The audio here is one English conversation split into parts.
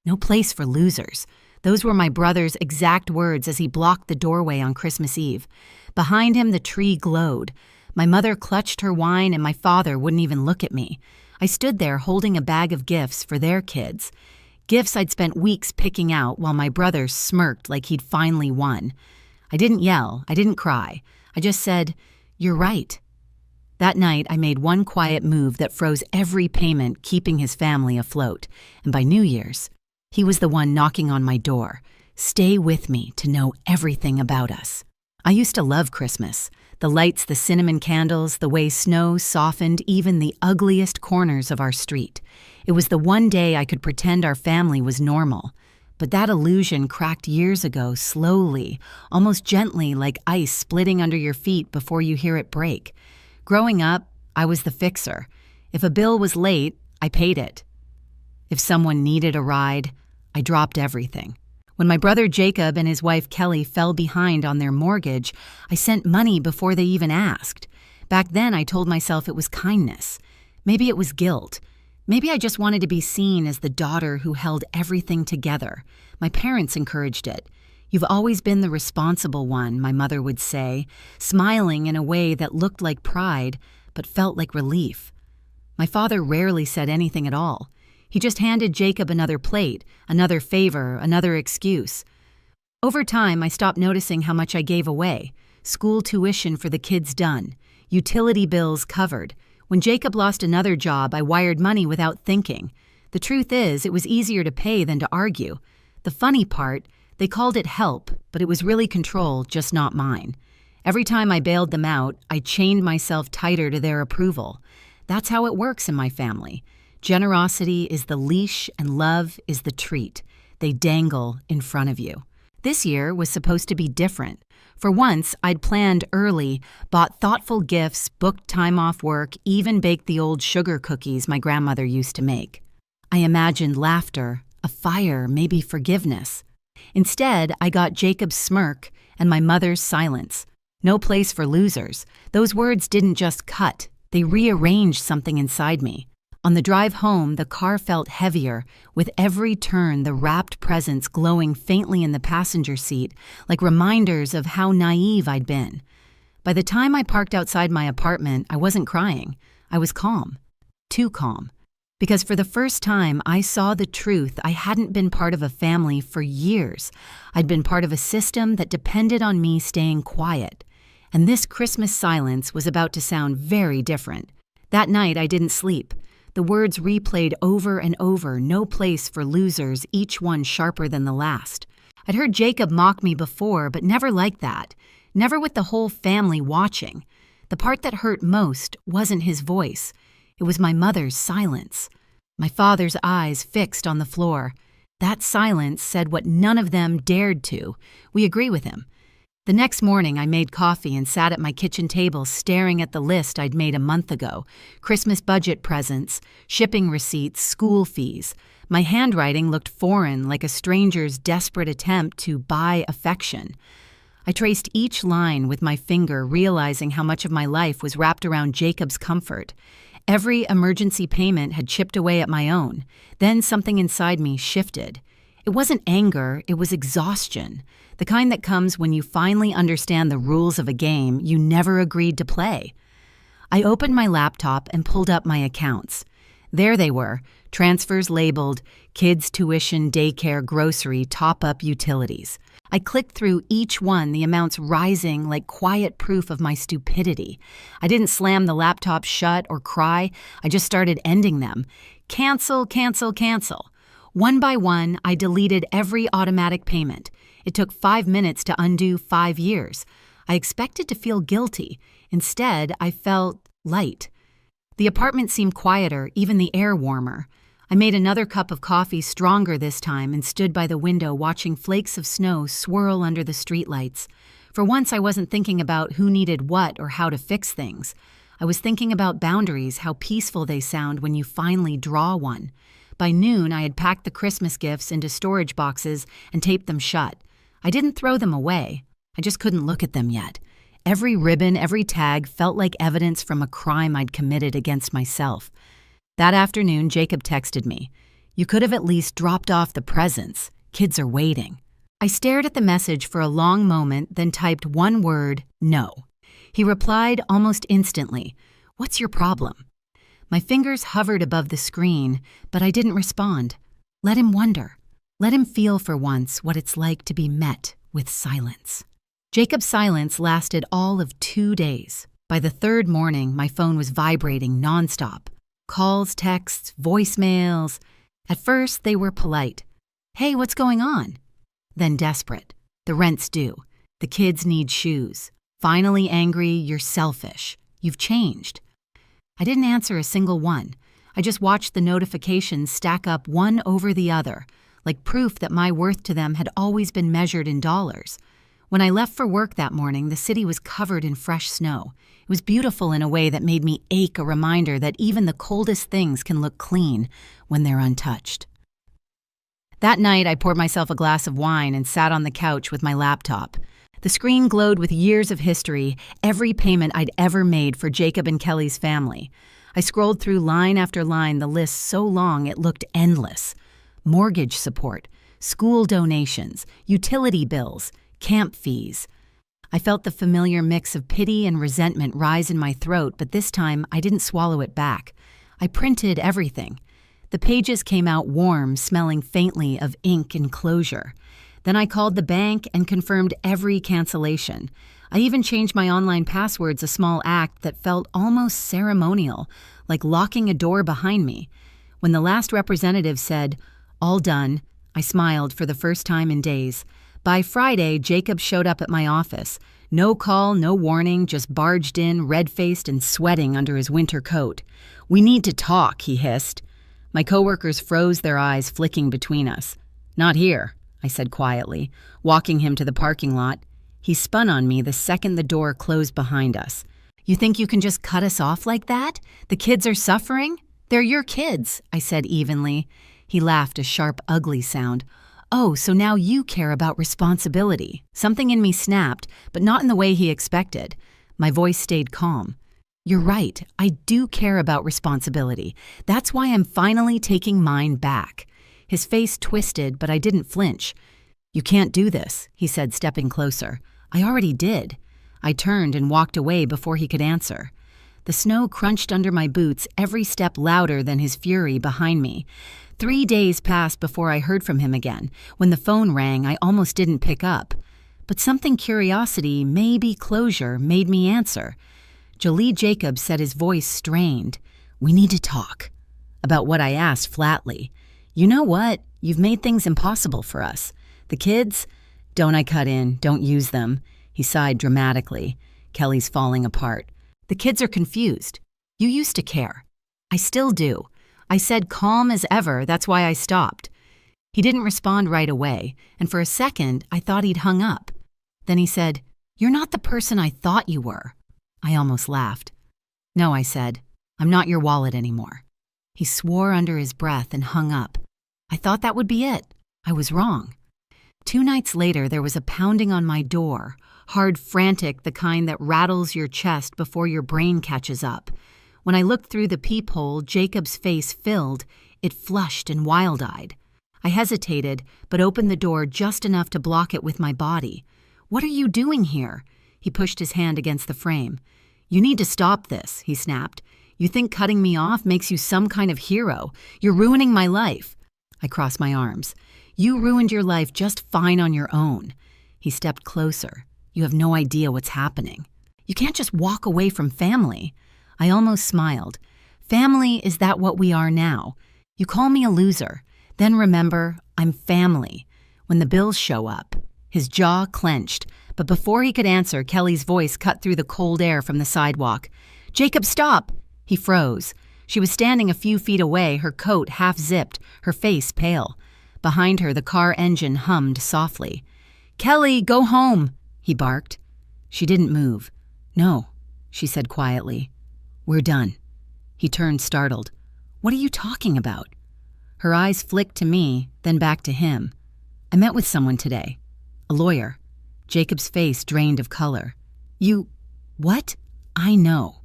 No place for losers. Those were my brother's exact words as he blocked the doorway on Christmas Eve. Behind him, the tree glowed. My mother clutched her wine and my father wouldn't even look at me. I stood there holding a bag of gifts for their kids. Gifts I'd spent weeks picking out while my brother smirked like he'd finally won. I didn't yell. I didn't cry. I just said, "You're right." That night, I made one quiet move that froze every payment, keeping his family afloat. And by New Year's, he was the one knocking on my door. Stay with me to know everything about us. I used to love Christmas. The lights, the cinnamon candles, the way snow softened even the ugliest corners of our street. It was the one day I could pretend our family was normal. But that illusion cracked years ago, slowly, almost gently, like ice splitting under your feet before you hear it break. Growing up, I was the fixer. If a bill was late, I paid it. If someone needed a ride, I dropped everything. When my brother Jacob and his wife Kelly fell behind on their mortgage, I sent money before they even asked. Back then, I told myself it was kindness. Maybe it was guilt. Maybe I just wanted to be seen as the daughter who held everything together. My parents encouraged it. "You've always been the responsible one," my mother would say, smiling in a way that looked like pride but felt like relief. My father rarely said anything at all. He just handed Jacob another plate, another favor, another excuse. Over time, I stopped noticing how much I gave away. School tuition for the kids done. Utility bills covered. When Jacob lost another job, I wired money without thinking. The truth is, it was easier to pay than to argue. The funny part, they called it help, but it was really control, just not mine. Every time I bailed them out, I chained myself tighter to their approval. That's how it works in my family. Generosity is the leash and love is the treat. They dangle in front of you. This year was supposed to be different. For once, I'd planned early, bought thoughtful gifts, booked time off work, even baked the old sugar cookies my grandmother used to make. I imagined laughter, a fire, maybe forgiveness. Instead, I got Jacob's smirk and my mother's silence. No place for losers. Those words didn't just cut. They rearranged something inside me. On the drive home, the car felt heavier, with every turn the wrapped presents glowing faintly in the passenger seat, like reminders of how naive I'd been. By the time I parked outside my apartment, I wasn't crying. I was calm. Too calm. Because for the first time, I saw the truth. I hadn't been part of a family for years. I'd been part of a system that depended on me staying quiet. And this Christmas silence was about to sound very different. That night, I didn't sleep. The words replayed over and over, no place for losers, each one sharper than the last. I'd heard Jacob mock me before, but never like that. Never with the whole family watching. The part that hurt most wasn't his voice. It was my mother's silence. My father's eyes fixed on the floor. That silence said what none of them dared to. We agree with him. The next morning, I made coffee and sat at my kitchen table staring at the list I'd made a month ago. Christmas budget presents, shipping receipts, school fees. My handwriting looked foreign, like a stranger's desperate attempt to buy affection. I traced each line with my finger, realizing how much of my life was wrapped around Jacob's comfort. Every emergency payment had chipped away at my own. Then something inside me shifted. It wasn't anger, it was exhaustion. The kind that comes when you finally understand the rules of a game you never agreed to play. I opened my laptop and pulled up my accounts. There they were, transfers labeled, kids' tuition, daycare, grocery, top-up utilities. I clicked through each one, the amounts rising like quiet proof of my stupidity. I didn't slam the laptop shut or cry, I just started ending them. Cancel, cancel, cancel. One by one, I deleted every automatic payment. It took 5 minutes to undo 5 years. I expected to feel guilty. Instead, I felt light. The apartment seemed quieter, even the air warmer. I made another cup of coffee, stronger this time, and stood by the window watching flakes of snow swirl under the streetlights. For once, I wasn't thinking about who needed what or how to fix things. I was thinking about boundaries, how peaceful they sound when you finally draw one. By noon, I had packed the Christmas gifts into storage boxes and taped them shut. I didn't throw them away. I just couldn't look at them yet. Every ribbon, every tag felt like evidence from a crime I'd committed against myself. That afternoon, Jacob texted me. You could have at least dropped off the presents. Kids are waiting." I stared at the message for a long moment, then typed one word, "No." He replied almost instantly, "What's your problem?" My fingers hovered above the screen, but I didn't respond. Let him wonder. Let him feel for once what it's like to be met with silence. Jacob's silence lasted all of 2 days. By the third morning, my phone was vibrating nonstop. Calls, texts, voicemails. At first, they were polite. "Hey, what's going on?" Then desperate. "The rent's due. The kids need shoes." Finally angry, "You're selfish. You've changed." I didn't answer a single one. I just watched the notifications stack up one over the other, like proof that my worth to them had always been measured in dollars. When I left for work that morning, the city was covered in fresh snow. It was beautiful in a way that made me ache, a reminder that even the coldest things can look clean when they're untouched. That night, I poured myself a glass of wine and sat on the couch with my laptop. The screen glowed with years of history, every payment I'd ever made for Jacob and Kelly's family. I scrolled through line after line, the list so long it looked endless. Mortgage support, school donations, utility bills, camp fees. I felt the familiar mix of pity and resentment rise in my throat, but this time I didn't swallow it back. I printed everything. The pages came out warm, smelling faintly of ink and closure. Then I called the bank and confirmed every cancellation. I even changed my online passwords, a small act that felt almost ceremonial, like locking a door behind me. When the last representative said, "All done," I smiled for the first time in days. By Friday, Jacob showed up at my office. No call, no warning, just barged in, red-faced and sweating under his winter coat. "We need to talk," he hissed. My coworkers froze their eyes, flicking between us. "Not here," I said quietly, walking him to the parking lot. He spun on me the second the door closed behind us. "You think you can just cut us off like that? The kids are suffering? They're your kids," I said evenly. He laughed, a sharp, ugly sound. "Oh, so now you care about responsibility." Something in me snapped, but not in the way he expected. My voice stayed calm. "You're right, I do care about responsibility. That's why I'm finally taking mine back." His face twisted, but I didn't flinch. "You can't do this," he said, stepping closer. "I already did." I turned and walked away before he could answer. The snow crunched under my boots, every step louder than his fury behind me. 3 days passed before I heard from him again. When the phone rang, I almost didn't pick up. But something curiosity, maybe closure, made me answer. Jolie Jacobs said, his voice strained. "We need to talk." About what I asked flatly. "You know what? You've made things impossible for us. The kids?" "Don't," I cut in. "Don't use them." He sighed dramatically. "Kelly's falling apart. The kids are confused. You used to care." "I still do." I said calm as ever, that's why I stopped. He didn't respond right away, and for a second I thought he'd hung up. Then he said, "You're not the person I thought you were." I almost laughed. "No," I said, "I'm not your wallet anymore." He swore under his breath and hung up. I thought that would be it. I was wrong. 2 nights later, there was a pounding on my door, hard, frantic, the kind that rattles your chest before your brain catches up. When I looked through the peephole, Jacob's face filled. It flushed and wild-eyed. I hesitated, but opened the door just enough to block it with my body. "What are you doing here?" He pushed his hand against the frame. "You need to stop this," he snapped. "You think cutting me off makes you some kind of hero. You're ruining my life." I crossed my arms. "You ruined your life just fine on your own." He stepped closer. "You have no idea what's happening. You can't just walk away from family." I almost smiled. "Family, is that what we are now? You call me a loser. Then remember, I'm family. When the bills show up." His jaw clenched, but before he could answer, Kelly's voice cut through the cold air from the sidewalk. "Jacob, stop!" He froze. She was standing a few feet away, her coat half-zipped, her face pale. Behind her, the car engine hummed softly. "Kelly, go home!" he barked. She didn't move. "No," she said quietly. "We're done." He turned, startled. "What are you talking about?" Her eyes flicked to me, then back to him. "I met with someone today. A lawyer." Jacob's face drained of color. "You... what?" "I know.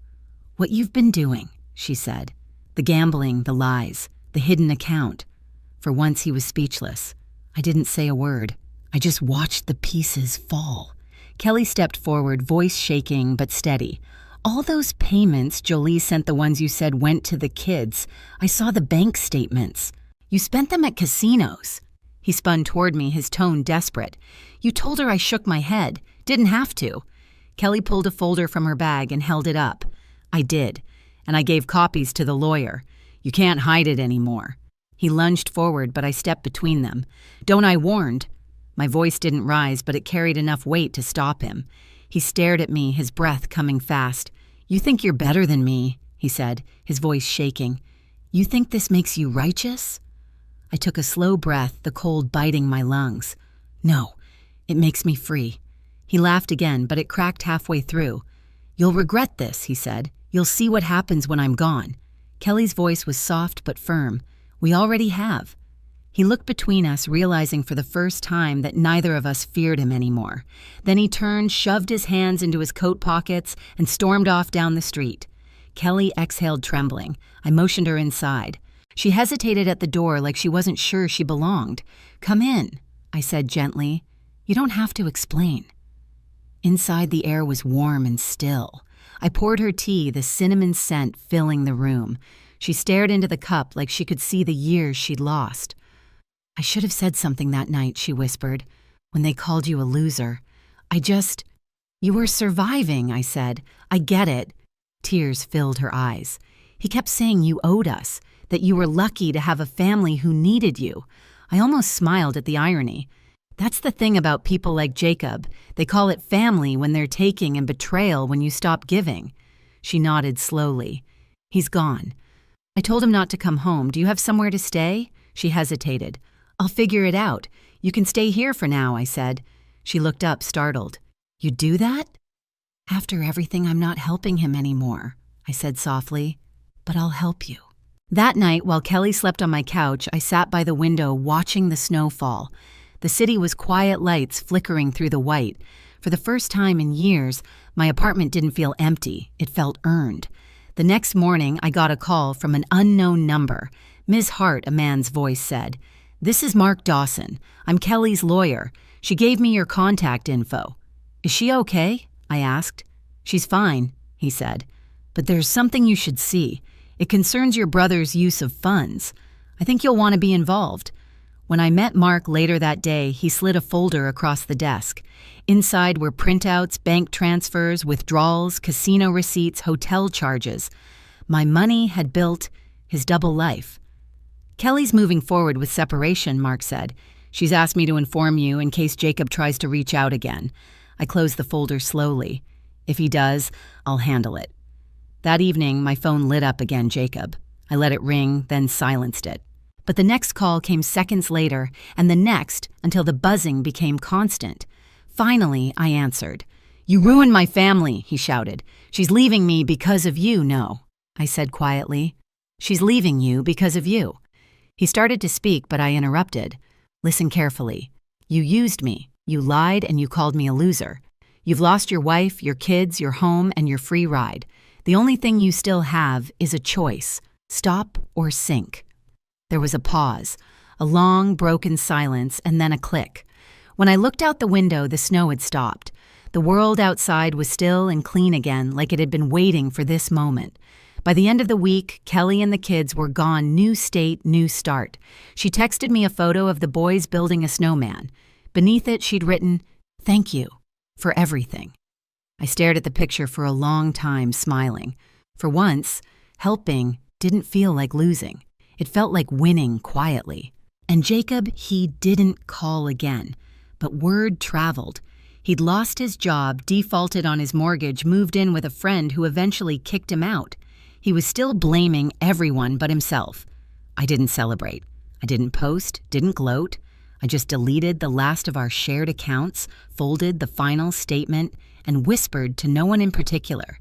What you've been doing," she said. "The gambling, the lies, the hidden account." For once he was speechless. I didn't say a word. I just watched the pieces fall. Kelly stepped forward, voice shaking but steady. All those payments Jolie sent, the ones you said went to the kids. I saw the bank statements. You spent them at casinos. He spun toward me, his tone desperate. You told her I shook my head. Didn't have to. Kelly pulled a folder from her bag and held it up. I did, and I gave copies to the lawyer. You can't hide it anymore. He lunged forward, but I stepped between them. Don't I warned? My voice didn't rise, but it carried enough weight to stop him. He stared at me, his breath coming fast. You think you're better than me, he said, his voice shaking. You think this makes you righteous? I took a slow breath, the cold biting my lungs. No, it makes me free. He laughed again, but it cracked halfway through. You'll regret this, he said. You'll see what happens when I'm gone. Kelly's voice was soft but firm. We already have. He looked between us, realizing for the first time that neither of us feared him anymore. Then he turned, shoved his hands into his coat pockets, and stormed off down the street. Kelly exhaled, trembling. I motioned her inside. She hesitated at the door like she wasn't sure she belonged. Come in, I said gently. You don't have to explain. Inside, the air was warm and still. I poured her tea, the cinnamon scent filling the room. She stared into the cup like she could see the years she'd lost. I should have said something that night, she whispered, when they called you a loser. You were surviving, I said. I get it. Tears filled her eyes. He kept saying you owed us, that you were lucky to have a family who needed you. I almost smiled at the irony. That's the thing about people like Jacob. They call it family when they're taking and betrayal when you stop giving. She nodded slowly. He's gone. I told him not to come home. Do you have somewhere to stay? She hesitated. I'll figure it out. You can stay here for now, I said. She looked up, startled. You do that? After everything, I'm not helping him anymore, I said softly. But I'll help you. That night, while Kelly slept on my couch, I sat by the window watching the snow fall. The city was quiet lights flickering through the white. For the first time in years, my apartment didn't feel empty. It felt earned. The next morning, I got a call from an unknown number. Ms. Hart, a man's voice said. This is Mark Dawson. I'm Kelly's lawyer. She gave me your contact info. Is she okay? I asked. She's fine, he said. But there's something you should see. It concerns your brother's use of funds. I think you'll want to be involved. When I met Mark later that day, he slid a folder across the desk. Inside were printouts, bank transfers, withdrawals, casino receipts, hotel charges. My money had built his double life. Kelly's moving forward with separation, Mark said. She's asked me to inform you in case Jacob tries to reach out again. I closed the folder slowly. If he does, I'll handle it. That evening, my phone lit up again, Jacob. I let it ring, then silenced it. But the next call came seconds later, and the next, until the buzzing became constant. Finally, I answered. You ruined my family, he shouted. She's leaving me because of you, no, I said quietly. She's leaving you because of you. He started to speak, but I interrupted. Listen carefully. You used me. You lied and you called me a loser. You've lost your wife, your kids, your home, and your free ride. The only thing you still have is a choice. Stop or sink. There was a pause, a long, broken silence, and then a click. When I looked out the window, the snow had stopped. The world outside was still and clean again, like it had been waiting for this moment. By the end of the week, Kelly and the kids were gone, new state, new start. She texted me a photo of the boys building a snowman. Beneath it, she'd written, "Thank you for everything." I stared at the picture for a long time, smiling. For once, helping didn't feel like losing. It felt like winning quietly. And Jacob, he didn't call again. But word traveled. He'd lost his job, defaulted on his mortgage, moved in with a friend who eventually kicked him out. He was still blaming everyone but himself. I didn't celebrate. I didn't post, didn't gloat. I just deleted the last of our shared accounts, folded the final statement, and whispered to no one in particular.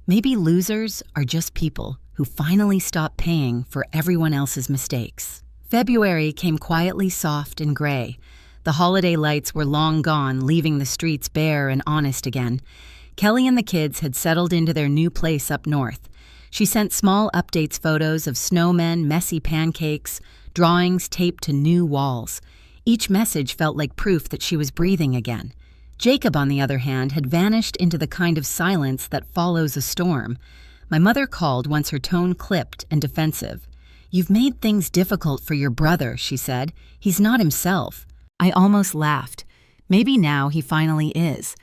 Maybe losers are just people who finally stop paying for everyone else's mistakes. February came quietly soft and gray. The holiday lights were long gone, leaving the streets bare and honest again. Kelly and the kids had settled into their new place up north. She sent small updates photos of snowmen, messy pancakes, drawings taped to new walls. Each message felt like proof that she was breathing again. Jacob, on the other hand, had vanished into the kind of silence that follows a storm. My mother called once, her tone clipped and defensive. "You've made things difficult for your brother," she said. "He's not himself." I almost laughed. Maybe now he finally is.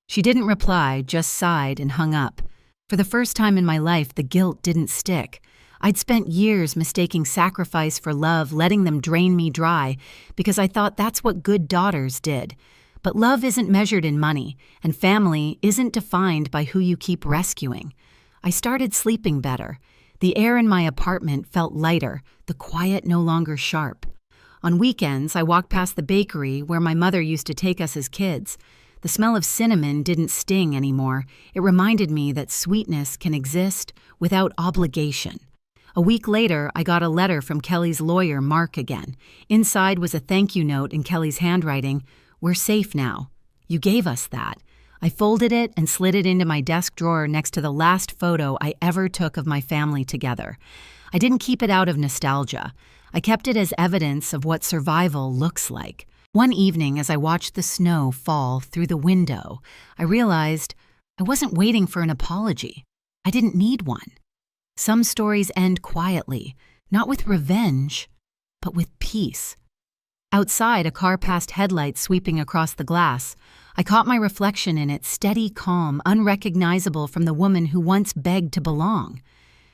She didn't reply, just sighed and hung up. For the first time in my life, the guilt didn't stick. I'd spent years mistaking sacrifice for love, letting them drain me dry, because I thought that's what good daughters did. But love isn't measured in money, and family isn't defined by who you keep rescuing. I started sleeping better. The air in my apartment felt lighter, the quiet no longer sharp. On weekends, I walked past the bakery where my mother used to take us as kids. The smell of cinnamon didn't sting anymore. It reminded me that sweetness can exist without obligation. A week later, I got a letter from Kelly's lawyer, Mark, again. Inside was a thank you note in Kelly's handwriting. "We're safe now. You gave us that." I folded it and slid it into my desk drawer next to the last photo I ever took of my family together. I didn't keep it out of nostalgia. I kept it as evidence of what survival looks like. One evening, as I watched the snow fall through the window, I realized I wasn't waiting for an apology. I didn't need one. Some stories end quietly, not with revenge, but with peace. Outside, a car passed headlights sweeping across the glass. I caught my reflection in it, steady, calm, unrecognizable from the woman who once begged to belong.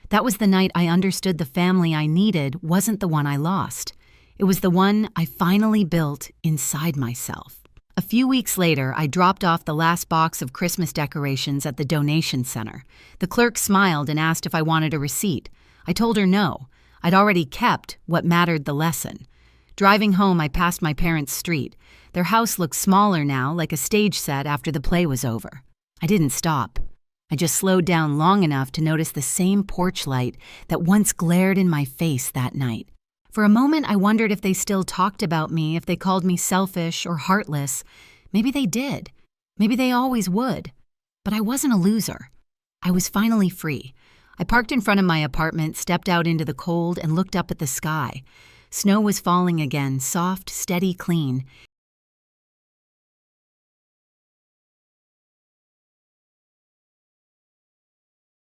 That was the night I understood the family I needed wasn't the one I lost. It was the one I finally built inside myself. A few weeks later, I dropped off the last box of Christmas decorations at the donation center. The clerk smiled and asked if I wanted a receipt. I told her no. I'd already kept what mattered the lesson. Driving home, I passed my parents' street. Their house looked smaller now, like a stage set after the play was over. I didn't stop. I just slowed down long enough to notice the same porch light that once glared in my face that night. For a moment, I wondered if they still talked about me, if they called me selfish or heartless. Maybe they did. Maybe they always would. But I wasn't a loser. I was finally free. I parked in front of my apartment, stepped out into the cold, and looked up at the sky. Snow was falling again, soft, steady, clean.